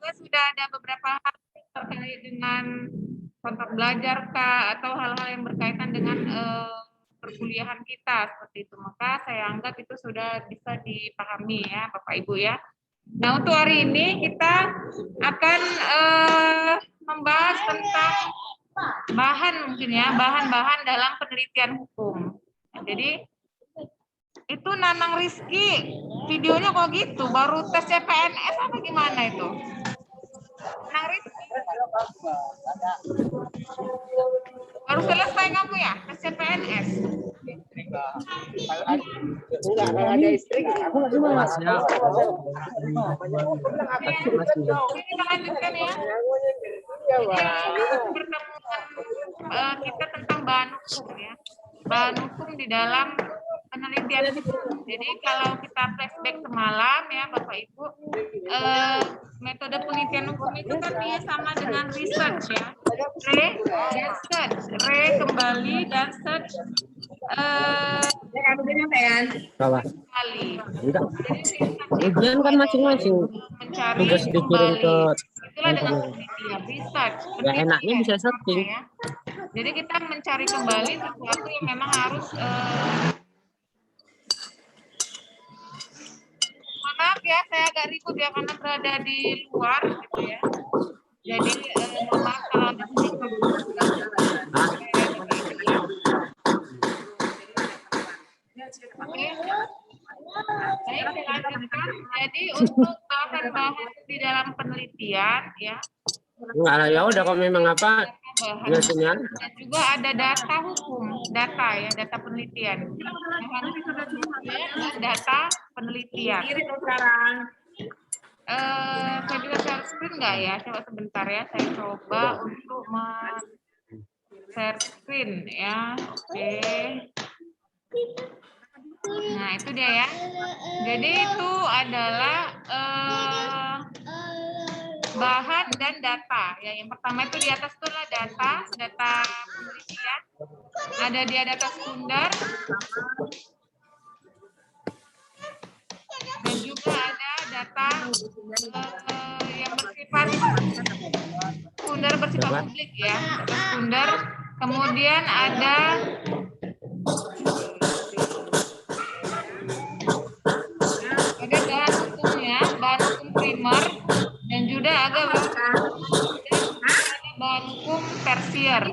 apakah sudah ada beberapa hal terkait dengan kontak belajar kah atau hal-hal yang berkaitan dengan perkuliahan kita seperti itu, maka saya anggap itu sudah bisa dipahami ya Bapak Ibu ya. Nah, untuk hari ini kita akan membahas tentang bahan mungkin ya, bahan-bahan dalam penelitian hukum. Nah, jadi itu Nanang Rizky, videonya kok gitu, baru tes CPNS apa gimana itu? Nanang Rizky. Baru selesai kamu ya, tes CPNS? Enggak, kalau ada istri, aku nggak cuma Kita lanjutkan ya. Pertemuan kita tentang bahan hukum ya. Bahan hukum di dalam penelitian hukum. Jadi kalau kita flashback semalam ya Bapak Ibu, metode penelitian hukum itu kan dia sama dengan research ya. Re kembali dan search kembali. Ujian kan masing-masing tugas dikirim ke itulah dengan penelitian research. Ya enaknya bisa searching. Ya. Jadi kita mencari kembali sesuatu yang memang harus maaf ya, saya agak ribut ya karena berada di luar gitu ya. Jadi mohon maaf kalau ada sedikit. Oke. Baik, saya lanjutkan. Jadi untuk bahan-bahan di dalam penelitian ya. Enggak lah, ya udah kok memang apa biasanya. Dan juga ada data hukum, data ya, data penelitian. Data penelitian. Saya bisa share screen nggak ya? Coba sebentar ya, saya coba untuk share screen ya. Oke. Nah itu dia ya. Jadi itu adalah bahan dan data. Ya, yang pertama itu di atas itu adalah data penelitian. Ada dia data sekunder. Dan juga ada data yang bersifat sekunder bersifat publik ya. Data sekunder. Kemudian ada bahan hukumnya, bahan hukum primer, dan juga ada bahan hukum tersier.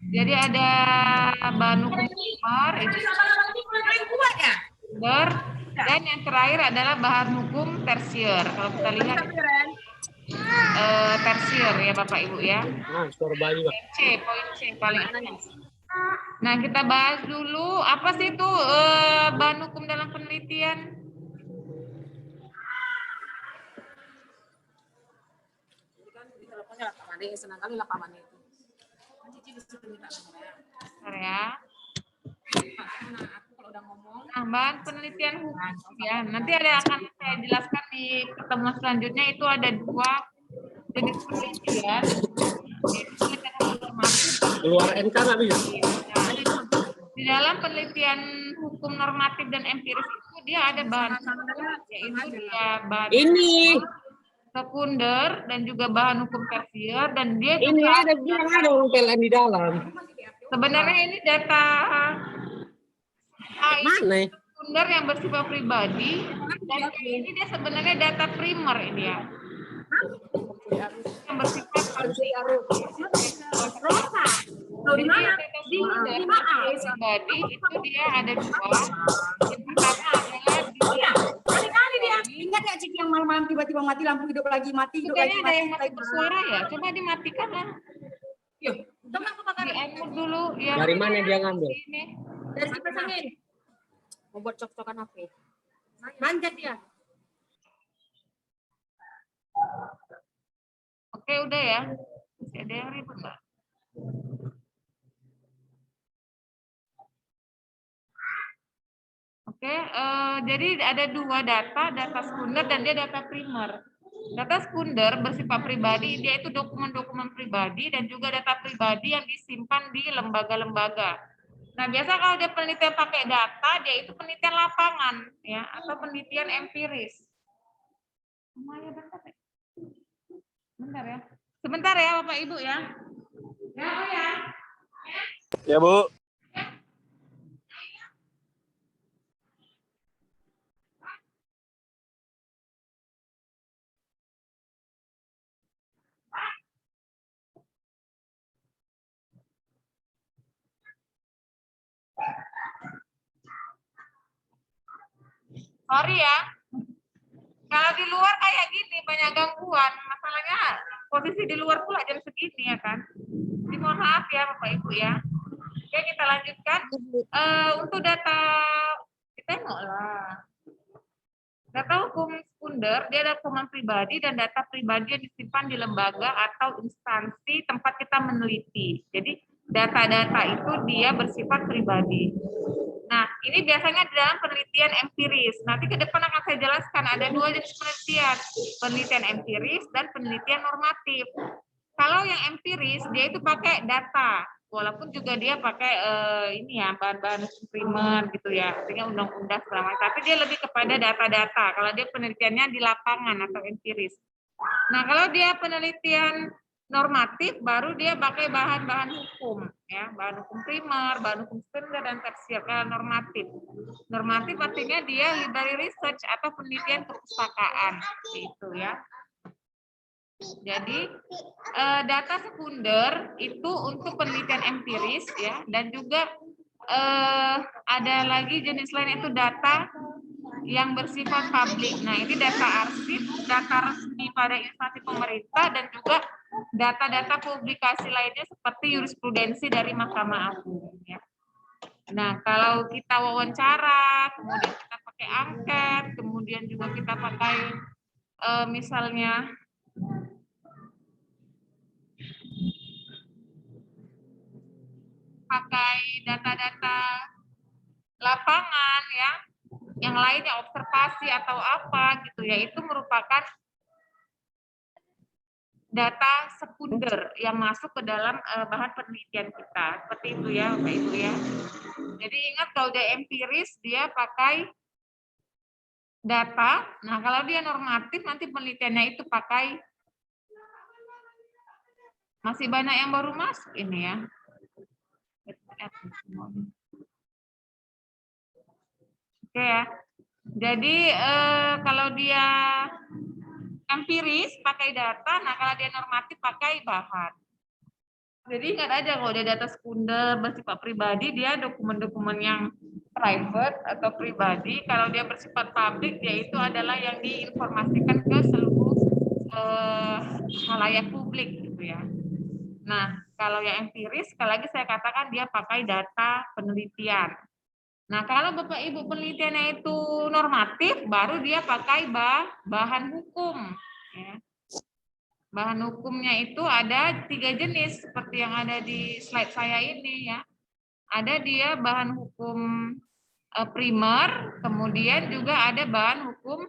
Jadi ada bahan hukum primer, dan yang terakhir adalah bahan hukum tersier. Kalau kita lihat tersier ya Bapak Ibu ya. Poin C paling atas. Nah kita bahas dulu apa sih itu bahan hukum dalam penelitian. Ya. Nah, bahan penelitian hukum ya. Nanti akan saya jelaskan di pertemuan selanjutnya itu ada 2 jenis penelitian. Keluar NK nggak bisa? Di dalam penelitian hukum normatif dan empiris itu dia ada bahan yaitu dia bahan sekunder dan juga bahan hukum tersier dan dia ini juga ada PLN di dalam. Sebenarnya ini data Mana? sekunder yang bersifat pribadi dan ini dia sebenarnya data primer ini ya. Yang bersifat pribadi itu dia ada 2. Yang pertama adalah kali dia ingat nggak Cik yang malam-malam tiba-tiba mati lampu hidup lagi mati hidup lagi ada yang masih bersuara ya, coba dimatikan lah. Yuk, coba aku pakai di-unmute dulu ya. Dari mana dia ngambil? Dari kipas angin. Mau buat cok-cokan HP. Manjat dia. Oke, udah ya. Masih ada yang ribut nggak? Oke, jadi ada 2 data sekunder dan dia data primer. Data sekunder bersifat pribadi, dia itu dokumen-dokumen pribadi dan juga data pribadi yang disimpan di lembaga-lembaga. Nah, biasa kalau dia penelitian pakai data, dia itu penelitian lapangan ya atau penelitian empiris. Sebentar ya Bapak Ibu ya. Ya, Bu ya. Ya, Bu. Sorry ya. Kalau di luar kayak gini banyak gangguan. Masalahnya posisi di luar pula jam segini ya kan. Jadi mohon maaf ya Bapak Ibu ya. Oke, kita lanjutkan. Untuk data kita tengok lah. Data hukum sekunder, dia ada hukuman pribadi dan data pribadi yang disimpan di lembaga atau instansi tempat kita meneliti. Jadi data-data itu dia bersifat pribadi. Nah, ini biasanya di dalam penelitian empiris. Nanti ke depan akan saya jelaskan ada dua jenis penelitian, penelitian empiris dan penelitian normatif. Kalau yang empiris dia itu pakai data, walaupun juga dia pakai ini ya bahan-bahan primer gitu ya, artinya undang-undang segala macam. Tapi dia lebih kepada data-data. Kalau dia penelitiannya di lapangan atau empiris. Nah, kalau dia penelitian normatif baru dia pakai bahan-bahan hukum ya, bahan hukum primer, bahan hukum sekunder dan tersier. Kalau normatif. Normatif artinya dia library research atau penelitian perpustakaan gitu ya. Jadi data sekunder itu untuk penelitian empiris ya, dan juga ada lagi jenis lain itu data yang bersifat publik. Nah, ini data arsip, data resmi pada instansi pemerintah, dan juga data-data publikasi lainnya seperti jurisprudensi dari Mahkamah Agung. Ya. Nah, kalau kita wawancara, kemudian kita pakai angket, kemudian juga kita pakai misalnya pakai data-data lapangan ya, yang lainnya observasi atau apa gitu ya, itu merupakan data sekunder yang masuk ke dalam bahan penelitian kita. Seperti itu ya Bapak Ibu ya. Jadi ingat kalau dia empiris dia pakai data. Nah, kalau dia normatif nanti penelitiannya itu pakai, masih banyak yang baru masuk ini ya. Oke ya. Jadi kalau dia empiris pakai data, nah kalau dia normatif pakai bahan. Jadi ingat aja kalau dia data sekunder bersifat pribadi, dia dokumen-dokumen yang private atau pribadi. Kalau dia bersifat publik, dia itu adalah yang diinformasikan ke seluruh halayak publik gitu ya. Nah, kalau yang empiris, sekali lagi saya katakan dia pakai data penelitian. Nah, kalau Bapak Ibu penelitiannya itu normatif, baru dia pakai bahan hukum. Ya. Bahan hukumnya itu ada 3 jenis, seperti yang ada di slide saya ini ya. Ada dia bahan hukum primer, kemudian juga ada bahan hukum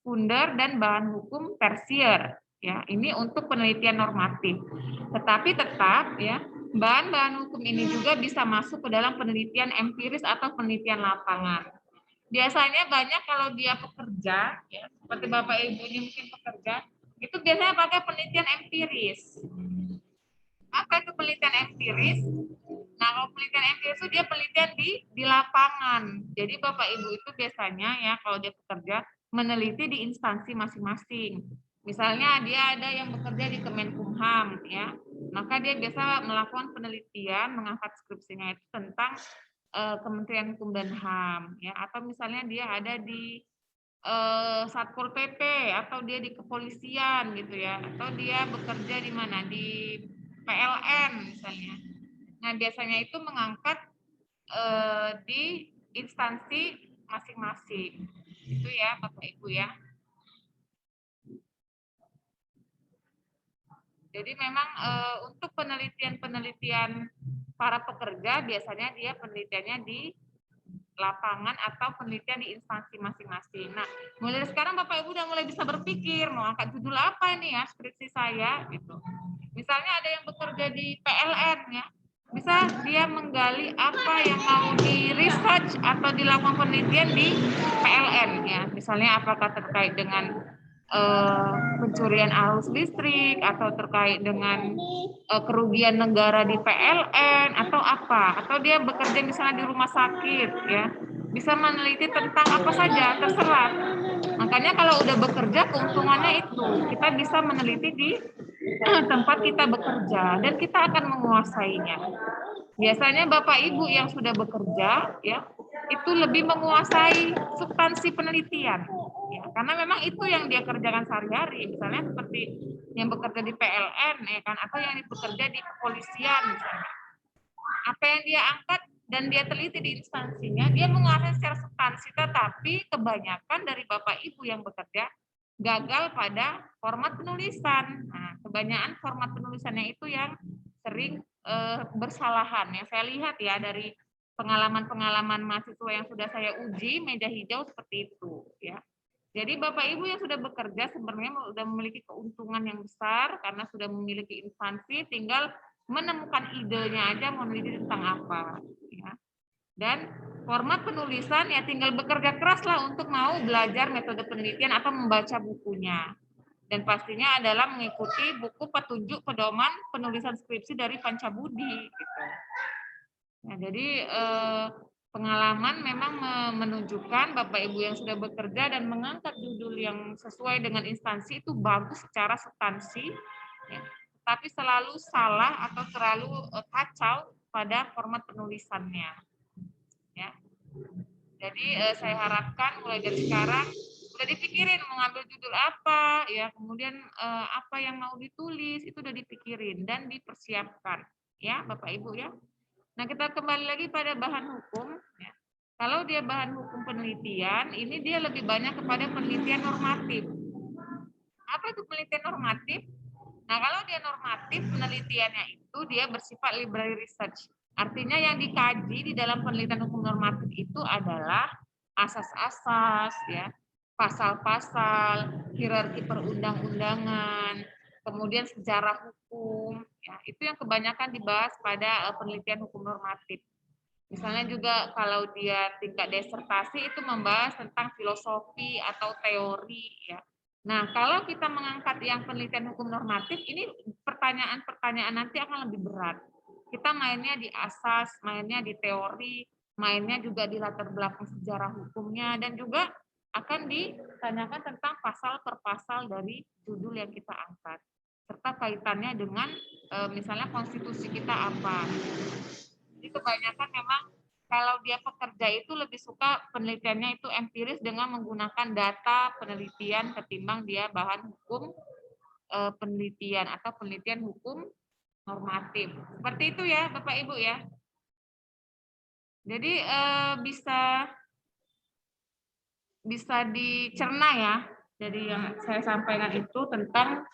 sekunder dan bahan hukum tersier. Ya, ini untuk penelitian normatif. Tetapi tetap ya, bahan-bahan hukum ini juga bisa masuk ke dalam penelitian empiris atau penelitian lapangan. Biasanya banyak kalau dia pekerja, ya, seperti Bapak Ibu ini mungkin pekerja, itu biasanya pakai penelitian empiris. Apa itu penelitian empiris? Nah, kalau penelitian empiris itu dia penelitian di lapangan. Jadi Bapak Ibu itu biasanya ya kalau dia bekerja meneliti di instansi masing-masing. Misalnya dia ada yang bekerja di Kemenkumham ya, maka dia biasa melakukan penelitian, mengangkat skripsinya itu tentang Kementerian Hukum dan HAM ya, atau misalnya dia ada di Satpol PP atau dia di kepolisian gitu ya, atau dia bekerja di mana, di PLN misalnya. Nah, biasanya itu mengangkat di instansi masing-masing. Itu ya Bapak Ibu ya. Jadi memang untuk penelitian-penelitian para pekerja biasanya dia penelitiannya di lapangan atau penelitian di instansi masing-masing. Nah, mulai sekarang Bapak Ibu udah mulai bisa berpikir mau angkat judul apa ini ya skripsi saya gitu. Misalnya ada yang bekerja di PLN ya, bisa dia menggali apa yang mau di research atau dilakukan penelitian di PLN ya. Misalnya apakah terkait dengan pencurian arus listrik atau terkait dengan kerugian negara di PLN atau apa, atau dia bekerja misalnya di rumah sakit ya, bisa meneliti tentang apa saja, terserah. Makanya kalau udah bekerja keuntungannya itu kita bisa meneliti di tempat kita bekerja dan kita akan menguasainya. Biasanya Bapak Ibu yang sudah bekerja ya itu lebih menguasai substansi penelitian ya, karena memang itu yang dia kerjakan sehari-hari, misalnya seperti yang bekerja di PLN ya kan, atau yang bekerja di kepolisian misalnya. Apa yang dia angkat dan dia teliti di instansinya, dia menguasai secara substansi, tetapi kebanyakan dari Bapak Ibu yang bekerja gagal pada format penulisan. Nah, kebanyakan format penulisannya itu yang sering bersalahan. Yang saya lihat ya dari pengalaman-pengalaman mahasiswa yang sudah saya uji meja hijau seperti itu ya. Jadi Bapak Ibu yang sudah bekerja sebenarnya sudah memiliki keuntungan yang besar karena sudah memiliki instansi, tinggal menemukan idenya aja mau meneliti tentang apa ya. Dan format penulisan ya tinggal bekerja keras lah untuk mau belajar metode penelitian atau membaca bukunya. Dan pastinya adalah mengikuti buku petunjuk pedoman penulisan skripsi dari Pancabudi gitu. Nah, jadi pengalaman memang menunjukkan Bapak Ibu yang sudah bekerja dan mengangkat judul yang sesuai dengan instansi itu bagus secara substansi, ya, tapi selalu salah atau terlalu kacau pada format penulisannya. Ya. Jadi saya harapkan mulai dari sekarang udah dipikirin mau ngambil judul apa, ya kemudian apa yang mau ditulis itu udah dipikirin dan dipersiapkan, ya Bapak Ibu ya. Nah, kita kembali lagi pada bahan hukum. Ya. Kalau dia bahan hukum penelitian, ini dia lebih banyak kepada penelitian normatif. Apa itu penelitian normatif? Nah, kalau dia normatif, penelitiannya itu dia bersifat library research. Artinya yang dikaji di dalam penelitian hukum normatif itu adalah asas-asas, ya, pasal-pasal, hierarki perundang-undangan, kemudian sejarah hukum, ya, itu yang kebanyakan dibahas pada penelitian hukum normatif. Misalnya juga kalau dia tingkat disertasi itu membahas tentang filosofi atau teori, ya. Nah, kalau kita mengangkat yang penelitian hukum normatif, ini pertanyaan-pertanyaan nanti akan lebih berat. Kita mainnya di asas, mainnya di teori, mainnya juga di latar belakang sejarah hukumnya, dan juga akan ditanyakan tentang pasal per pasal dari judul yang kita angkat, serta kaitannya dengan misalnya konstitusi kita apa. Jadi kebanyakan memang kalau dia pekerja itu lebih suka penelitiannya itu empiris dengan menggunakan data penelitian ketimbang dia bahan hukum penelitian atau penelitian hukum normatif. Seperti itu ya Bapak Ibu ya. Jadi bisa dicerna ya. Jadi yang saya sampaikan itu tentang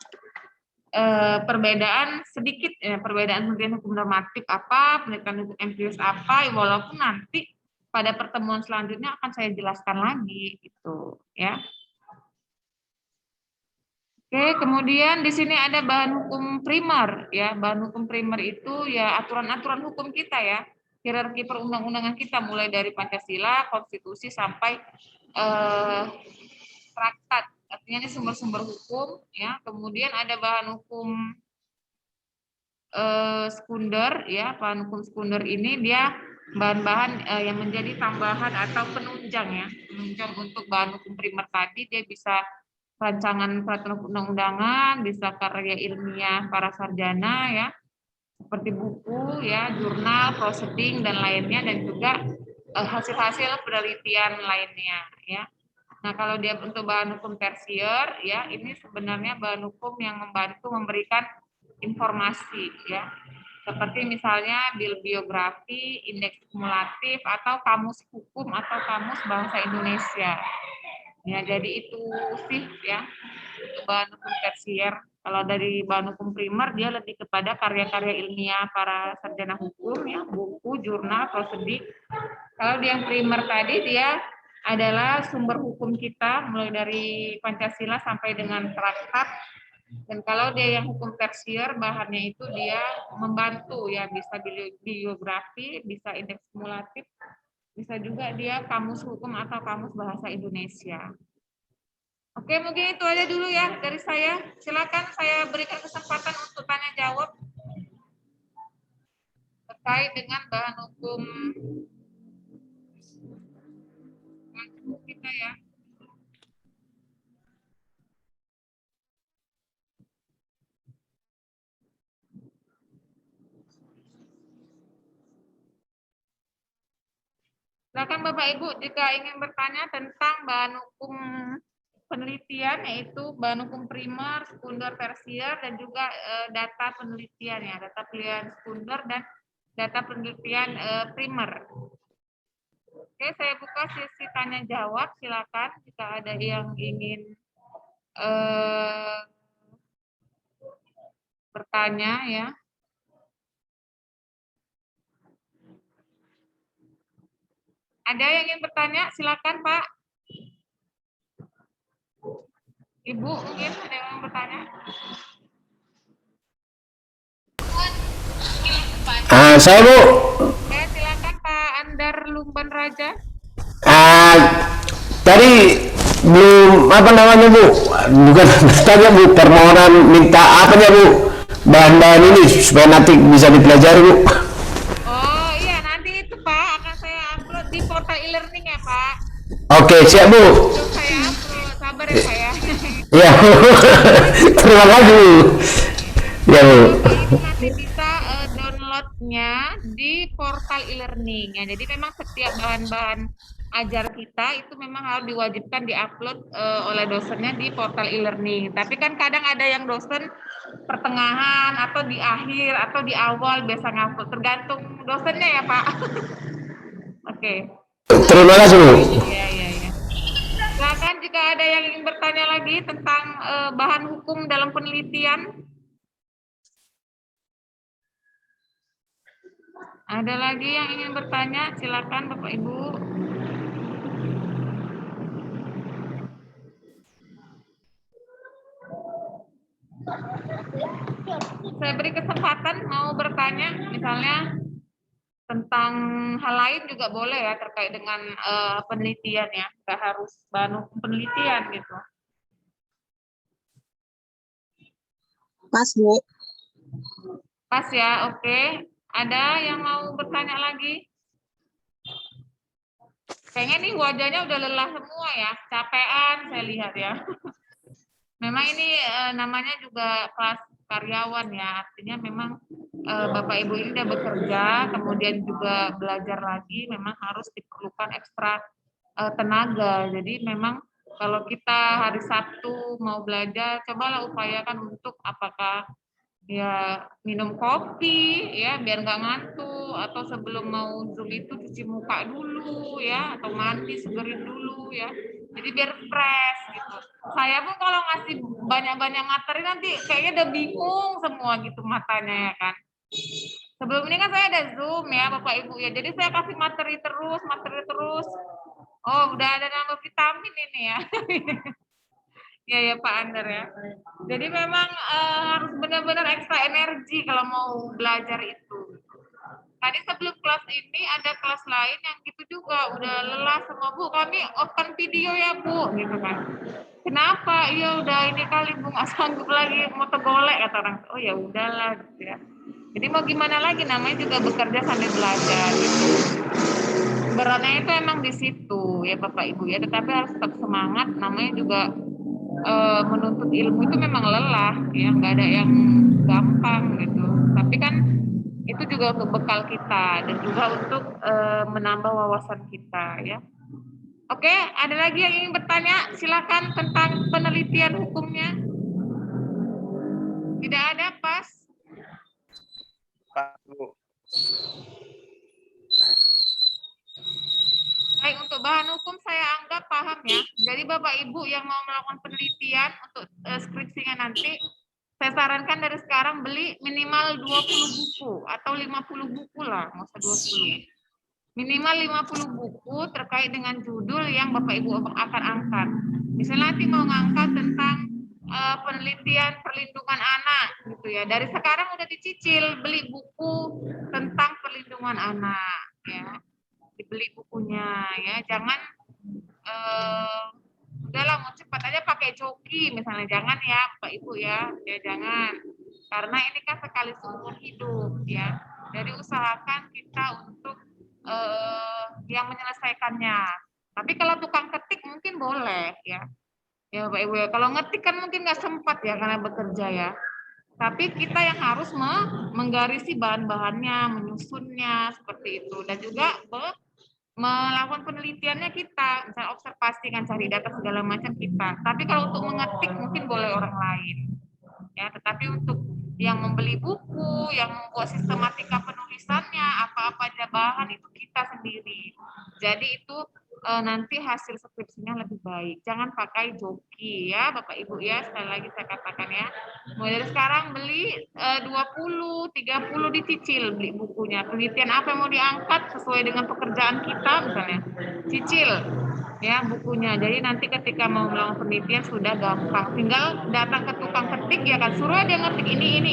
perbedaan sedikit ya, perbedaan penelitian hukum normatif apa, penelitian hukum empiris apa, walaupun nanti pada pertemuan selanjutnya akan saya jelaskan lagi gitu ya. Oke, kemudian di sini ada bahan hukum primer ya. Bahan hukum primer itu ya aturan-aturan hukum kita ya, hierarki perundang-undangan kita mulai dari Pancasila, konstitusi sampai traktat. Artinya ini sumber-sumber hukum ya. Kemudian ada bahan hukum sekunder ya. Bahan hukum sekunder ini dia bahan-bahan yang menjadi tambahan atau penunjang ya. Penunjang untuk bahan hukum primer tadi, dia bisa rancangan peraturan undang-undangan, bisa karya ilmiah para sarjana ya, seperti buku ya, jurnal, proceeding dan lainnya, dan juga hasil-hasil penelitian lainnya ya. Nah, kalau dia untuk bahan hukum tersier ya, ini sebenarnya bahan hukum yang membantu memberikan informasi ya. Seperti misalnya bibliografi, indeks kumulatif, atau kamus hukum atau kamus bahasa Indonesia. Ya, jadi itu sih ya bahan hukum tersier. Kalau dari bahan hukum primer dia lebih kepada karya-karya ilmiah para sarjana hukum ya, buku, jurnal, prosedik. Kalau yang primer tadi dia adalah sumber hukum kita mulai dari Pancasila sampai dengan traktat. Dan kalau dia yang hukum tersier bahannya itu dia membantu ya, bisa biografi, bisa indeks kumulatif, bisa juga dia kamus hukum atau kamus bahasa Indonesia. Oke, mungkin itu aja dulu ya dari saya. Silakan saya berikan kesempatan untuk tanya jawab terkait dengan bahan hukum kita ya. Silakan Bapak Ibu jika ingin bertanya tentang bahan hukum penelitian, yaitu bahan hukum primer, sekunder, tersier, dan juga data penelitian ya, data penelitian sekunder dan data penelitian primer. Oke, saya buka sesi tanya jawab. Silakan jika ada yang ingin bertanya ya. Ada yang ingin bertanya? Silakan Pak. Ibu mungkin ada yang bertanya? Saya Bu. Oke, silakan Pak Andar Lumban Raja. Tadi belum apa namanya Bu? Bukan tanya Bu, permohonan minta apanya Bu? Bahan-bahan ini supaya nanti bisa dipelajari Bu. Oh iya, nanti itu Pak akan saya upload di portal e-learning ya Pak. Oke, siap Bu. Belum saya upload, sabar ya Pak ya. Ya, terima kasih Bu. Ya Bu. Bapak Ibu nanti bisa downloadnya di portal e-learning ya. Jadi memang setiap bahan-bahan ajar kita itu memang harus diwajibkan diupload oleh dosennya di portal e-learning. Tapi kan kadang ada yang dosen pertengahan atau di akhir atau di awal biasa ngupload, tergantung dosennya ya Pak. Oke. Terima kasih Bu. Iya, iya, iya. Silakan jika ada yang ingin bertanya lagi tentang bahan hukum dalam penelitian. Ada lagi yang ingin bertanya? Silakan Bapak Ibu. Saya beri kesempatan mau bertanya, misalnya tentang hal lain juga boleh ya terkait dengan penelitian ya, nggak harus bahan hukum penelitian gitu. Pas Bu. Pas ya, oke. Ada yang mau bertanya lagi? Kayaknya nih wajahnya udah lelah semua ya, capean saya lihat ya. Memang ini namanya juga kelas karyawan ya, artinya memang Bapak Ibu ini udah bekerja, kemudian juga belajar lagi, memang harus diperlukan ekstra tenaga. Jadi memang kalau kita hari Sabtu mau belajar, cobalah upayakan untuk apakah ya minum kopi ya biar nggak ngantuk, atau sebelum mau Zoom itu cuci muka dulu ya, atau mandi segerin dulu ya, jadi biar fresh gitu. Saya pun kalau ngasih banyak-banyak materi nanti kayaknya udah bingung semua gitu matanya ya kan. Sebelum ini kan saya ada Zoom ya Bapak Ibu ya, jadi saya kasih materi terus. Oh udah ada nama vitamin ini ya. Ya ya Pak Andar ya. Jadi memang harus benar-benar ekstra energi kalau mau belajar itu. Tadi sebelum kelas ini ada kelas lain yang gitu juga, udah lelah semua Bu, kami off-kan video ya Bu, gitu kan. Kenapa? Iya udah ini kali Bu nggak sanggup lagi mau tegolek kata orang. Oh ya udahlah gitu ya. Jadi mau gimana lagi, namanya juga bekerja sambil belajar gitu. Beratnya itu emang di situ ya Bapak Ibu ya, tetapi harus tetap semangat, namanya juga menuntut ilmu itu memang lelah ya, nggak ada yang gampang gitu, tapi kan itu juga untuk bekal kita dan juga untuk menambah wawasan kita ya. Oke, ada lagi yang ingin bertanya? Silakan tentang penelitian hukumnya. Tidak ada, pas. Pak Bu. Baik, untuk bahan hukum saya anggap paham ya. Jadi Bapak Ibu yang mau melakukan penelitian untuk skripsinya nanti, saya sarankan dari sekarang beli minimal 20 buku atau 50 buku lah, nggak usah 20. Minimal 50 buku terkait dengan judul yang Bapak Ibu akan angkat. Misalnya nanti mau ngangkat tentang penelitian perlindungan anak gitu ya. Dari sekarang udah dicicil beli buku tentang perlindungan anak ya. Dibeli bukunya ya, jangan udahlah mau cepat aja pakai joki misalnya, jangan ya Bapak Ibu ya, jangan. Karena ini kan sekali seumur hidup ya. Jadi usahakan kita untuk yang menyelesaikannya. Tapi kalau tukang ketik mungkin boleh ya. Ya Bapak Ibu ya, kalau ngetik kan mungkin nggak sempat ya karena bekerja ya. Tapi kita yang harus menggarisi bahan-bahannya, menyusunnya seperti itu, dan juga melakukan penelitiannya kita, misalnya observasi kan, cari data segala macam kita. Tapi kalau untuk mengetik mungkin boleh orang lain. Ya, tetapi untuk yang membeli buku, yang membuat sistematika penulisannya, apa-apa aja bahan itu kita sendiri. Jadi itu nanti hasil skripsinya lebih baik. Jangan pakai joki ya Bapak Ibu ya, sekali lagi saya katakan ya. Mulai dari sekarang beli 20, 30 dicicil beli bukunya. Penelitian apa yang mau diangkat sesuai dengan pekerjaan kita misalnya. Cicil ya bukunya. Jadi nanti ketika mau melakukan penelitian sudah gampang. Tinggal datang ke tukang ketik ya kan, suruh dia ngetik ini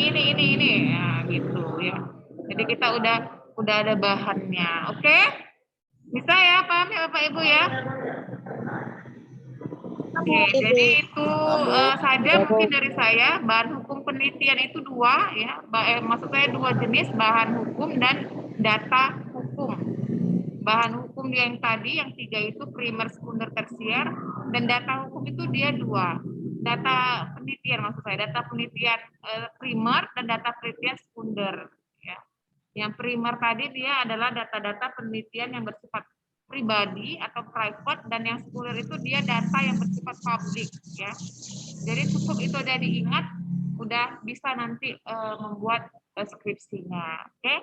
ya gitu ya. Jadi kita udah ada bahannya. Oke? Bisa ya, paham ya Bapak Ibu ya? Oke, jadi itu saja mungkin dari saya. Bahan hukum penelitian itu dua ya, maksud saya dua jenis, bahan hukum dan data hukum. Bahan hukum yang tadi, yang tiga itu primer, sekunder, tersier, dan data hukum itu dia dua. Data penelitian maksud saya, data penelitian primer dan data penelitian sekunder. Ya. Yang primer tadi dia adalah data-data penelitian yang bersifat pribadi atau private, dan yang sekunder itu dia data yang bersifat publik ya. Jadi cukup itu udah diingat, udah bisa nanti membuat skripsinya. Oke?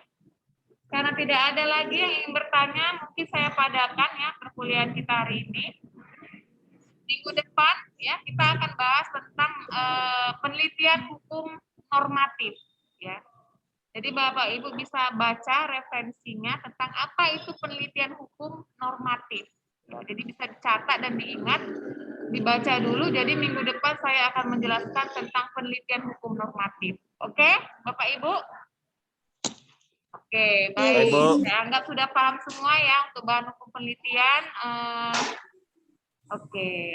Karena tidak ada lagi yang ingin bertanya, mungkin saya padakan ya perkuliahan kita hari ini. Minggu depan ya kita akan bahas tentang penelitian hukum normatif ya. Jadi Bapak Ibu bisa baca referensinya tentang apa itu penelitian hukum normatif. Ya, jadi bisa dicatat dan diingat, dibaca dulu. Jadi minggu depan saya akan menjelaskan tentang penelitian hukum normatif. Oke, Bapak Ibu? Oke, baik. Saya anggap sudah paham semua ya untuk bahan hukum penelitian. Oke.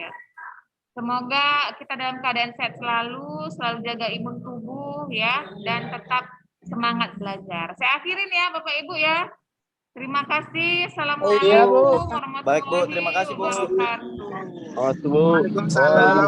Semoga kita dalam keadaan sehat selalu jaga imun tubuh ya, dan tetap semangat belajar. Saya akhirin ya Bapak Ibu ya. Terima kasih. Assalamualaikum warahmatullahi Baik Bu, terima kasih Bu. wabarakatuh. Waalaikumsalam.